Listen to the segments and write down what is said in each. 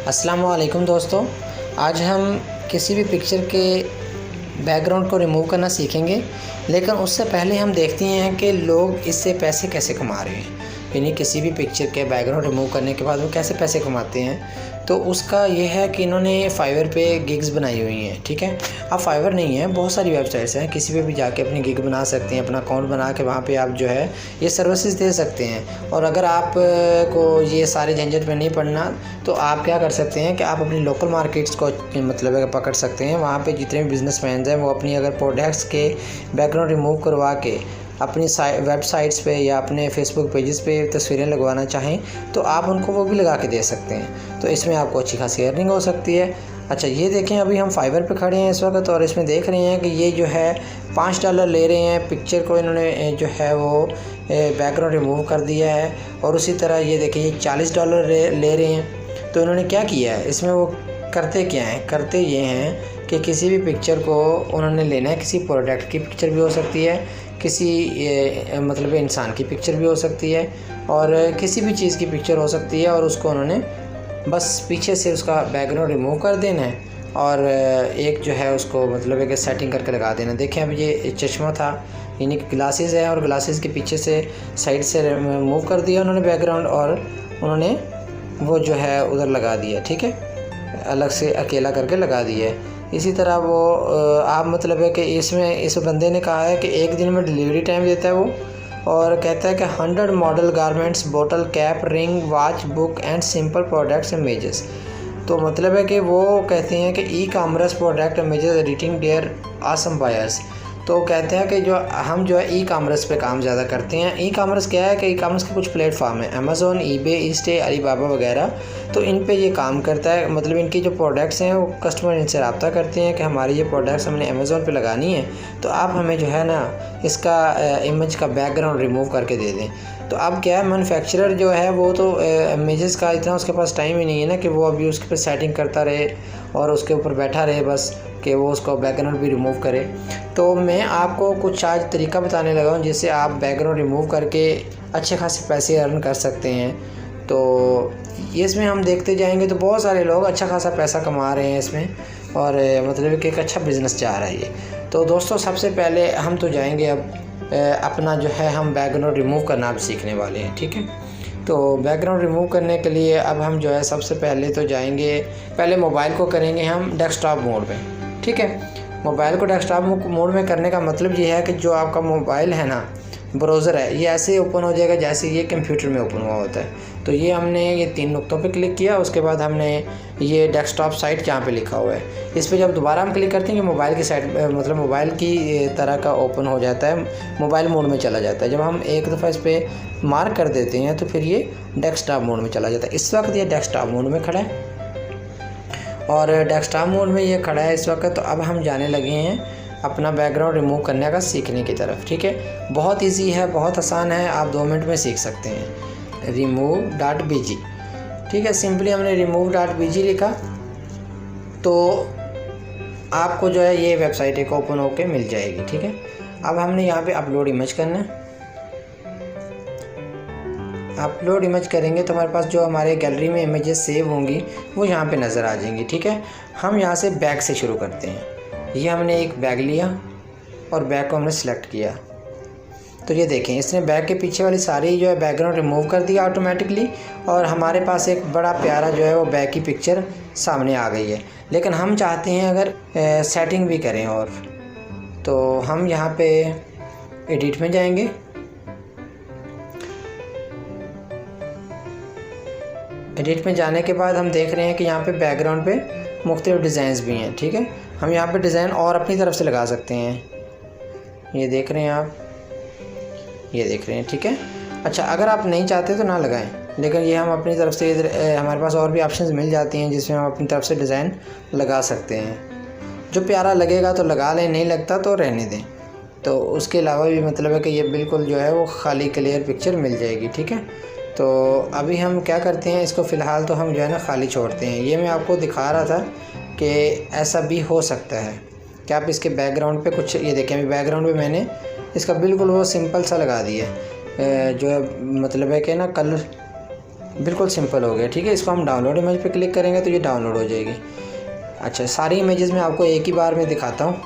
अस्सलाम वालेकुम दोस्तों, आज हम किसी भी पिक्चर के बैकग्राउंड को रिमूव करना सीखेंगे। लेकिन उससे पहले हम देखते हैं कि लोग इससे पैसे कैसे कमा रहे हैं, यानी किसी भी पिक्चर के बैकग्राउंड रिमूव करने के बाद वो कैसे पैसे कमाते हैं। तो उसका ये है कि इन्होंने फाइवर पे गिग्स बनाई हुई हैं। ठीक है, अब फाइवर नहीं है, बहुत सारी वेबसाइट्स हैं, किसी पे भी जाके अपनी गिग बना सकते हैं, अपना अकाउंट बना के वहाँ पे आप जो है ये सर्विसेज दे सकते हैं। और अगर आप को ये सारे झंझट में नहीं पड़ना तो आप क्या कर सकते हैं कि आप अपनी लोकल मार्केट्स को मतलब पकड़ सकते हैं। वहाँ पे जितने भी बिजनेसमैन हैं वो अपनी अगर प्रोडक्ट्स के बैकग्राउंड रिमूव करवा के अपनी वेबसाइट्स पे या अपने फेसबुक पेजेस पे तस्वीरें लगवाना चाहें तो आप उनको वो भी लगा के दे सकते हैं। तो इसमें आपको अच्छी खासी अर्निंग हो सकती है। अच्छा, ये देखें, अभी हम फाइवर पे खड़े हैं इस वक्त और इसमें देख रहे हैं कि ये जो है $5 ले रहे हैं। पिक्चर को इन्होंने जो है वो बैकग्राउंड रिमूव कर दिया है। और उसी तरह ये देखें, ये $40 ले रहे हैं। तो इन्होंने क्या किया है, इसमें वो करते क्या हैं, करते ये हैं कि किसी भी पिक्चर को उन्होंने लेना है। किसी प्रोडक्ट की पिक्चर भी हो सकती है, किसी मतलब इंसान की पिक्चर भी हो सकती है, और किसी भी चीज़ की पिक्चर हो सकती है। और उसको उन्होंने बस पीछे से उसका बैकग्राउंड रिमूव कर देना है और एक जो है उसको मतलब एक सेटिंग करके लगा देना। देखें, अब ये चश्मा था, यानी कि ग्लासेस है, और ग्लासेस के पीछे से साइड से रिमूव कर दिया उन्होंने बैकग्राउंड, और उन्होंने वो जो है उधर लगा दिया। ठीक है, अलग से अकेला करके लगा दिया है। इसी तरह वो आप मतलब है कि इसमें इस बंदे ने कहा है कि 1 दिन में डिलीवरी टाइम देता है वो, और कहता है कि 100 मॉडल गारमेंट्स, बोतल, cap, ring, watch, book and simple products images. तो मतलब है कि वो कहते हैं कि e commerce product images editing dare awesome buyers. तो कहते हैं कि जो हम जो है ई कामर्स पे काम ज़्यादा करते हैं। ई कामर्स क्या है कि ई कामर्स के कुछ प्लेटफॉर्म है, अमेज़ोन, ईबे, ईस्टे, अलीबाबा वगैरह। तो इन पे ये काम करता है, मतलब इनकी जो प्रोडक्ट्स हैं वो कस्टमर इनसे रब्ता करते हैं कि हमारी ये प्रोडक्ट्स हमने अमेज़ोन पे लगानी है, तो आप हमें जो है ना इसका इमेज का बैकग्राउंड रिमूव करके दे दें। तो अब क्या है, मैन्युफैक्चरर जो है वो तो इमेजेस का इतना उसके पास टाइम ही नहीं है ना कि वो अभी उसके पर सेटिंग करता रहे और उसके ऊपर बैठा रहे बस कि वो उसको बैकग्राउंड भी रिमूव करे। तो मैं आपको कुछ आज तरीका बताने लगा हूँ जिससे आप बैकग्राउंड रिमूव करके अच्छे खासे पैसे अर्न कर सकते हैं। तो इसमें हम देखते जाएंगे तो बहुत सारे लोग अच्छा खासा पैसा कमा रहे हैं इसमें, और मतलब कि एक अच्छा बिज़नेस जा रहा है ये। तो दोस्तों, सबसे पहले हम तो जाएंगे अब अपना जो है हम बैकग्राउंड रिमूव करना अब सीखने वाले हैं। ठीक है, तो बैकग्राउंड रिमूव करने के लिए अब हम जो है सबसे पहले तो जाएंगे, पहले मोबाइल को करेंगे हम डेस्कटॉप मोड में। ठीक है, मोबाइल को डेस्कटॉप मोड में करने का मतलब ये है कि जो आपका मोबाइल है ना, ब्राउज़र है, ये ऐसे ओपन हो जाएगा जैसे ये कंप्यूटर में ओपन हुआ होता है। तो ये हमने ये 3 नुक्तों पे क्लिक किया, उसके बाद हमने ये डेस्कटॉप साइट जहाँ पे लिखा हुआ है इस पे जब दोबारा हम क्लिक करते हैं कि मोबाइल की साइट मतलब मोबाइल की तरह का ओपन हो जाता है, मोबाइल मोड में चला जाता है। जब हम एक दफ़ा इस पर मार्क कर देते हैं तो फिर ये डेस्कटॉप मोड में चला जाता है। इस वक्त ये डेस्कटॉप मोड में खड़ा है और डेस्कटॉप मोड में ये खड़ा है इस वक्त। तो अब हम जाने लगे हैं अपना बैकग्राउंड रिमूव करने का सीखने की तरफ। ठीक है, बहुत इजी है, बहुत आसान है, आप 2 मिनट में सीख सकते हैं। remove.bg। ठीक है, सिंपली हमने remove.bg लिखा तो आपको जो है ये वेबसाइट एक ओपन होके मिल जाएगी। ठीक है, अब हमने यहाँ पे अपलोड इमेज करना है। अपलोड इमेज करेंगे तो हमारे पास जो हमारे गैलरी में इमेजेस सेव होंगी वो यहाँ पे नज़र आ जाएंगी। ठीक है, हम यहाँ से बैग से शुरू करते हैं। ये हमने एक बैग लिया और बैग को हमने सेलेक्ट किया। तो ये देखें, इसने बैग के पीछे वाली सारी जो है बैकग्राउंड रिमूव कर दिया ऑटोमेटिकली, और हमारे पास एक बड़ा प्यारा जो है वो बैग की पिक्चर सामने आ गई है। लेकिन हम चाहते हैं अगर सेटिंग भी करें, और तो हम यहाँ पे एडिट में जाएंगे। एडिट में जाने के बाद हम देख रहे हैं कि यहाँ पे बैकग्राउंड पे मुख्तलिफ डिज़ाइंस भी हैं। ठीक है, हम यहाँ पे डिज़ाइन और अपनी तरफ से लगा सकते हैं। ये देख रहे हैं आप, ये देख रहे हैं। ठीक है, अच्छा, अगर आप नहीं चाहते तो ना लगाएं, लेकिन ये हम अपनी तरफ से हमारे पास और भी ऑप्शंस मिल जाती हैं जिसमें हम अपनी तरफ से डिज़ाइन लगा सकते हैं। जो प्यारा लगेगा तो लगा लें, नहीं लगता तो रहने दें। तो उसके अलावा भी मतलब है कि ये बिल्कुल जो है वो खाली क्लियर पिक्चर मिल जाएगी। ठीक है, तो अभी हम क्या करते हैं, इसको फ़िलहाल तो हम जो है ना खाली छोड़ते हैं। ये मैं आपको दिखा रहा था कि ऐसा भी हो सकता है कि आप इसके बैकग्राउंड पे कुछ, ये देखें अभी बैकग्राउंड पे मैंने इसका बिल्कुल वो सिंपल सा लगा दिया जो है मतलब है कि ना कलर बिल्कुल सिंपल हो गया। ठीक है, इसको हम डाउनलोड इमेज पे क्लिक करेंगे तो ये डाउनलोड हो जाएगी। अच्छा, सारी इमेजेस मैं आपको एक ही बार में दिखाता हूँ।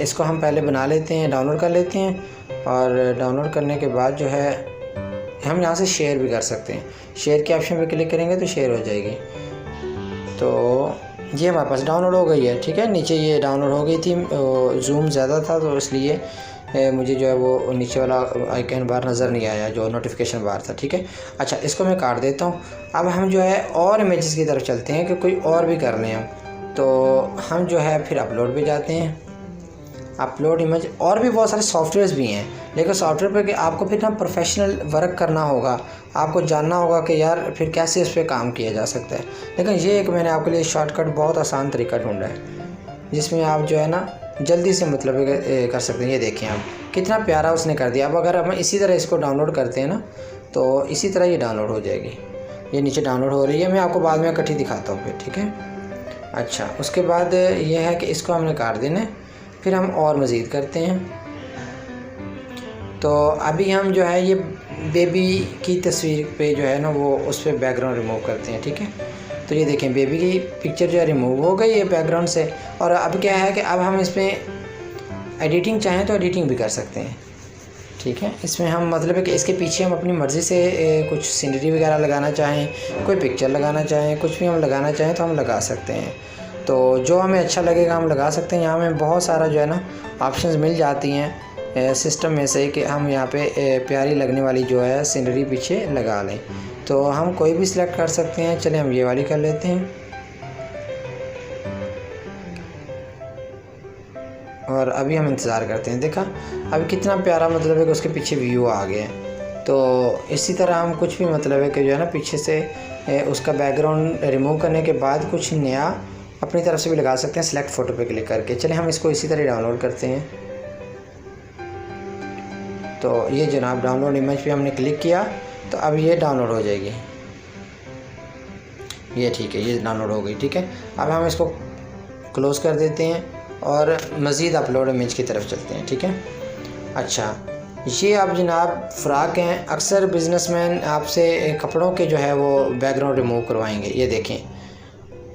इसको हम पहले बना लेते हैं, डाउनलोड कर लेते हैं, और डाउनलोड करने के बाद जो है हम यहाँ से शेयर भी कर सकते हैं। शेयर के ऑप्शन पे क्लिक करेंगे तो शेयर हो जाएगी। तो ये हमारे पास डाउनलोड हो गई है। ठीक है, नीचे ये डाउनलोड हो गई थी, जूम ज़्यादा था तो इसलिए मुझे जो है वो नीचे वाला आइकन बार नज़र नहीं आया, जो नोटिफिकेशन बार था। ठीक है, अच्छा इसको मैं काट देता हूँ। अब हम जो है और इमेजेस की तरफ चलते हैं कि कोई और भी कर लें हम। तो हम जो है फिर अपलोड पे जाते हैं, अपलोड इमेज। और भी बहुत सारे सॉफ्टवेयर्स भी हैं, लेकिन सॉफ्टवेयर पे कि आपको फिर ना प्रोफेशनल वर्क करना होगा, आपको जानना होगा कि यार फिर कैसे इस पर काम किया जा सकता है। लेकिन ये एक मैंने आपके लिए शॉर्टकट बहुत आसान तरीका ढूंढा है, जिसमें आप जो है ना जल्दी से मतलब कर सकते हैं। ये देखें आप, कितना प्यारा उसने कर दिया। अब अगर हम इसी तरह इसको डाउनलोड करते हैं ना, तो इसी तरह ये डाउनलोड हो जाएगी। ये नीचे डाउनलोड हो रही है, मैं आपको बाद में इकट्ठी दिखाता हूँ फिर। ठीक है, अच्छा उसके बाद ये है कि इसको हमने काट देना है। फिर हम और मज़ीद करते हैं। तो अभी हम जो है ये बेबी की तस्वीर पे जो है ना वो उस पर बैकग्राउंड रिमूव करते हैं। ठीक है, तो ये देखें बेबी की पिक्चर जो है रिमूव हो गई है बैकग्राउंड से। और अब क्या है कि अब हम इसमें एडिटिंग चाहें तो एडिटिंग भी कर सकते हैं। ठीक है, इसमें हम मतलब है कि इसके पीछे हम अपनी मर्ज़ी से कुछ सीनरी वगैरह लगाना चाहें, कोई पिक्चर लगाना चाहें, कुछ भी हम लगाना चाहें तो हम लगा सकते हैं। तो जो हमें अच्छा लगेगा हम लगा सकते हैं। यहाँ में बहुत सारा जो है ना ऑप्शंस मिल जाती हैं सिस्टम में से कि हम यहाँ पे प्यारी लगने वाली जो है सीनरी पीछे लगा लें। तो हम कोई भी सिलेक्ट कर सकते हैं। चलिए हम ये वाली कर लेते हैं, और अभी हम इंतज़ार करते हैं। देखा अभी कितना प्यारा मतलब है कि उसके पीछे व्यू आ गया है। तो इसी तरह हम कुछ भी मतलब है कि जो है ना पीछे से उसका बैकग्राउंड रिमूव करने के बाद कुछ नया अपनी तरफ से भी लगा सकते हैं सिलेक्ट फ़ोटो पे क्लिक करके। चले हम इसको इसी तरह डाउनलोड करते हैं। तो ये जनाब डाउनलोड इमेज पे हमने क्लिक किया तो अब ये डाउनलोड हो जाएगी। ये ठीक है, ये डाउनलोड हो गई। ठीक है, अब हम इसको क्लोज़ कर देते हैं और मज़ीद अपलोड इमेज की तरफ चलते हैं। ठीक है, अच्छा ये आप जनाब फ़्रॉक हैं, अक्सर बिजनेसमैन आपसे कपड़ों के जो है वो बैकग्राउंड रिमूव करवाएंगे। ये देखें।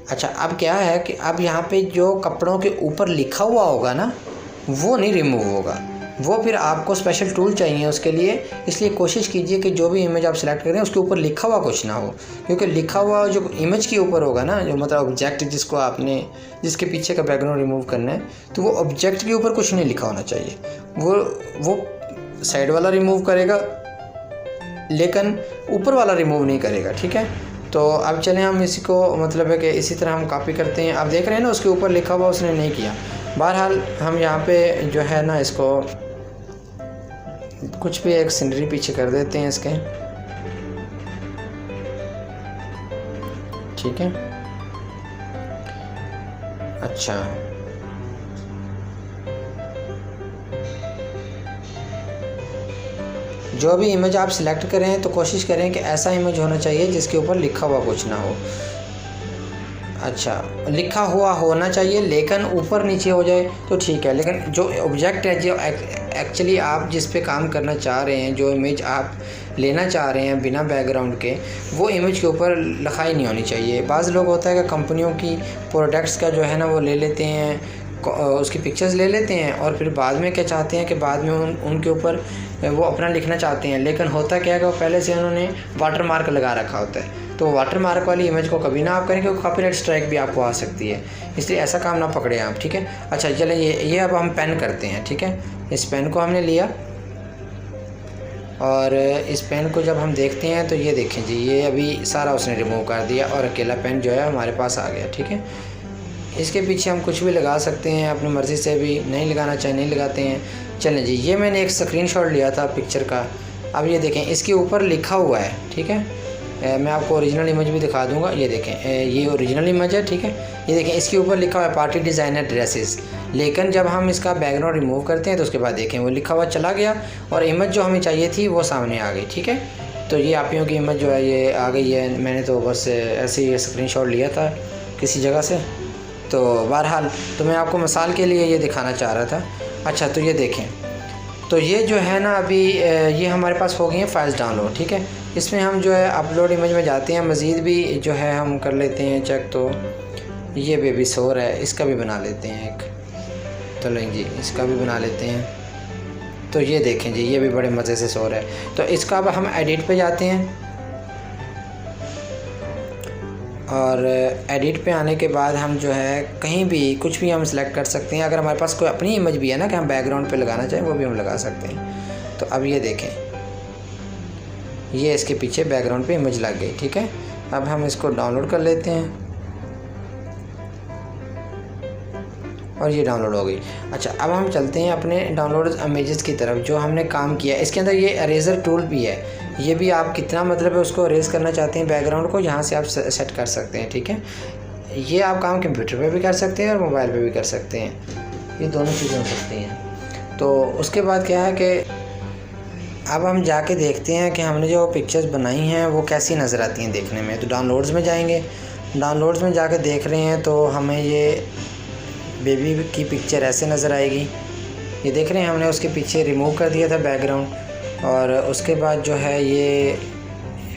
अच्छा अब क्या है कि अब यहाँ पे जो कपड़ों के ऊपर लिखा हुआ होगा ना वो नहीं रिमूव होगा, वो फिर आपको स्पेशल टूल चाहिए उसके लिए। इसलिए कोशिश कीजिए कि जो भी इमेज आप सेलेक्ट करें उसके ऊपर लिखा हुआ कुछ ना हो, क्योंकि लिखा हुआ जो इमेज के ऊपर होगा ना, जो मतलब ऑब्जेक्ट जिसको आपने जिसके पीछे का बैकग्राउंड रिमूव करना है, तो वो ऑब्जेक्ट के ऊपर कुछ नहीं लिखा होना चाहिए। वो साइड वाला रिमूव करेगा लेकिन ऊपर वाला रिमूव नहीं करेगा। ठीक है, तो अब चलें हम इसको मतलब है कि इसी तरह हम कॉपी करते हैं। अब देख रहे हैं ना उसके ऊपर लिखा हुआ उसने नहीं किया। बहरहाल हम यहाँ पे जो है ना इसको कुछ भी एक सीनरी पीछे कर देते हैं इसके। ठीक है, अच्छा जो भी इमेज आप सिलेक्ट करें तो कोशिश करें कि ऐसा इमेज होना चाहिए जिसके ऊपर लिखा हुआ कुछ ना हो। अच्छा लिखा हुआ होना चाहिए लेकिन ऊपर नीचे हो जाए तो ठीक है, लेकिन जो ऑब्जेक्ट है जो एक्चुअली आप जिस पे काम करना चाह रहे हैं, जो इमेज आप लेना चाह रहे हैं बिना बैकग्राउंड के, वो इमेज के ऊपर लिखाई नहीं होनी चाहिए। बाज़ लोग होता है कि कंपनियों की प्रोडक्ट्स का जो है ना वो ले लेते हैं, उसकी पिक्चर्स ले लेते हैं और फिर बाद में क्या चाहते हैं कि बाद में उनके ऊपर वो अपना लिखना चाहते हैं, लेकिन होता क्या है कि वो पहले से उन्होंने वाटर मार्क लगा रखा होता है। तो वाटर मार्क वाली इमेज को कभी ना आप करें क्योंकि कॉपीराइट स्ट्राइक भी आपको आ सकती है, इसलिए ऐसा काम ना पकड़े आप। ठीक है, अच्छा चलें ये अब हम पेन करते हैं। ठीक है, इस पेन को हमने लिया और इस पेन को जब हम देखते हैं तो ये देखें जी, ये अभी सारा उसने रिमूव कर दिया और अकेला पेन जो है हमारे पास आ गया। ठीक है, इसके पीछे हम कुछ भी लगा सकते हैं अपनी मर्ज़ी से, भी नहीं लगाना चाहे नहीं लगाते हैं। चलें जी, ये मैंने एक स्क्रीनशॉट लिया था पिक्चर का। अब ये देखें इसके ऊपर लिखा हुआ है। ठीक है, मैं आपको ओरिजिनल इमेज भी दिखा दूंगा। ये देखें ये ओरिजिनल इमेज है। ठीक है, ये देखें इसके ऊपर लिखा हुआ है पार्टी डिज़ाइनर ड्रेसेस, लेकिन जब हम इसका बैकग्राउंड रिमूव करते हैं तो उसके बाद देखें वो लिखा हुआ चला गया और इमेज जो हमें चाहिए थी वो सामने आ गई। ठीक है, तो ये आपियों की इमेज जो है ये आ गई है। मैंने तो बस ऐसे ही स्क्रीनशॉट लिया था किसी जगह से, तो बहरहाल तो मैं आपको मिसाल के लिए ये दिखाना चाह रहा था। अच्छा तो ये देखें, तो ये जो है ना अभी ये हमारे पास हो गई हैं फाइल्स डाउनलोड, ठीक है। इसमें हम जो है अपलोड इमेज में जाते हैं, मज़ीद भी जो है हम कर लेते हैं चेक। तो ये बेबी सो रहा है, इसका भी बना लेते हैं एक, तो लें जी इसका भी बना लेते हैं। तो ये देखें जी, ये भी बड़े मज़े से सो रहा है। तो इसका अब हम एडिट पे जाते हैं और एडिट पे आने के बाद हम जो है कहीं भी कुछ भी हम सिलेक्ट कर सकते हैं। अगर हमारे पास कोई अपनी इमेज भी है ना कि हम बैकग्राउंड पे लगाना चाहें, वो भी हम लगा सकते हैं। तो अब ये देखें, ये इसके पीछे बैकग्राउंड पे इमेज लग गई, ठीक है। अब हम इसको डाउनलोड कर लेते हैं और ये डाउनलोड हो गई। अच्छा, अब हम चलते हैं अपने डाउनलोड इमेजेस की तरफ जो हमने काम किया। इसके अंदर ये इरेज़र टूल भी है, ये भी आप कितना मतलब है उसको इरेज करना चाहते हैं बैकग्राउंड को, यहाँ से आप सेट कर सकते हैं, ठीक है। ये आप काम कंप्यूटर पे भी कर सकते हैं और मोबाइल पे भी कर सकते हैं, ये दोनों चीज़ें हो सकती हैं। तो उसके बाद क्या है कि अब हम जाके देखते हैं कि हमने जो पिक्चर्स बनाई हैं वो कैसी नज़र आती हैं देखने में। तो डाउनलोड्स में जाएंगे, डाउनलोड्स में जाके देख रहे हैं तो हमें ये बेबी की पिक्चर ऐसे नज़र आएगी। ये देख रहे हैं, हमने उसके पीछे रिमूव कर दिया था बैकग्राउंड, और उसके बाद जो है ये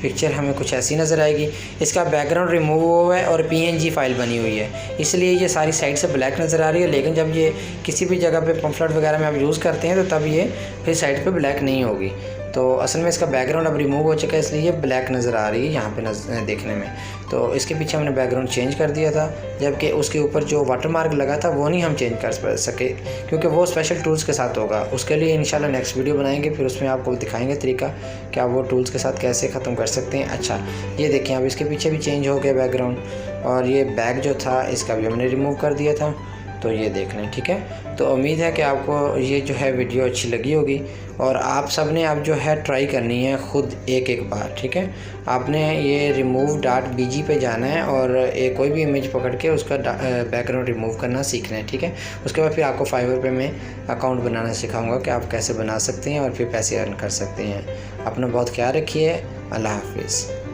पिक्चर हमें कुछ ऐसी नज़र आएगी। इसका बैकग्राउंड रिमूव हुआ है और PNG फाइल बनी हुई है, इसलिए ये सारी साइड से ब्लैक नज़र आ रही है। लेकिन जब ये किसी भी जगह पे पम्फलेट वगैरह में आप यूज़ करते हैं तो तब ये फिर साइड पे ब्लैक नहीं होगी। तो असल में इसका बैकग्राउंड अब रिमूव हो चुका है, इसलिए ये ब्लैक नज़र आ रही है यहाँ पे देखने में। तो इसके पीछे हमने बैकग्राउंड चेंज कर दिया था, जबकि उसके ऊपर जो वाटर मार्क लगा था वो नहीं हम चेंज कर सके, क्योंकि वो स्पेशल टूल्स के साथ होगा। उसके लिए इंशाल्लाह नेक्स्ट वीडियो बनाएंगे, फिर उसमें आपको दिखाएंगे तरीका कि आप वो टूल्स के साथ कैसे ख़त्म कर सकते हैं। अच्छा, ये देखें अब इसके पीछे भी चेंज हो गया बैकग्राउंड, और ये बैक जो था इसका भी हमने रिमूव कर दिया था। तो ये देख लें, ठीक है। तो उम्मीद है कि आपको ये जो है वीडियो अच्छी लगी होगी, और आप सब ने आप जो है ट्राई करनी है ख़ुद एक बार, ठीक है। आपने ये remove.bg पे जाना है और एक कोई भी इमेज पकड़ के उसका बैकग्राउंड रिमूव करना सीखना है, ठीक है। उसके बाद फिर आपको Fiverr पे मैं अकाउंट बनाना सिखाऊंगा कि आप कैसे बना सकते हैं और फिर पैसे अर्न कर सकते हैं। अपना बहुत ख्याल रखिए। अल्लाह हाफिज़।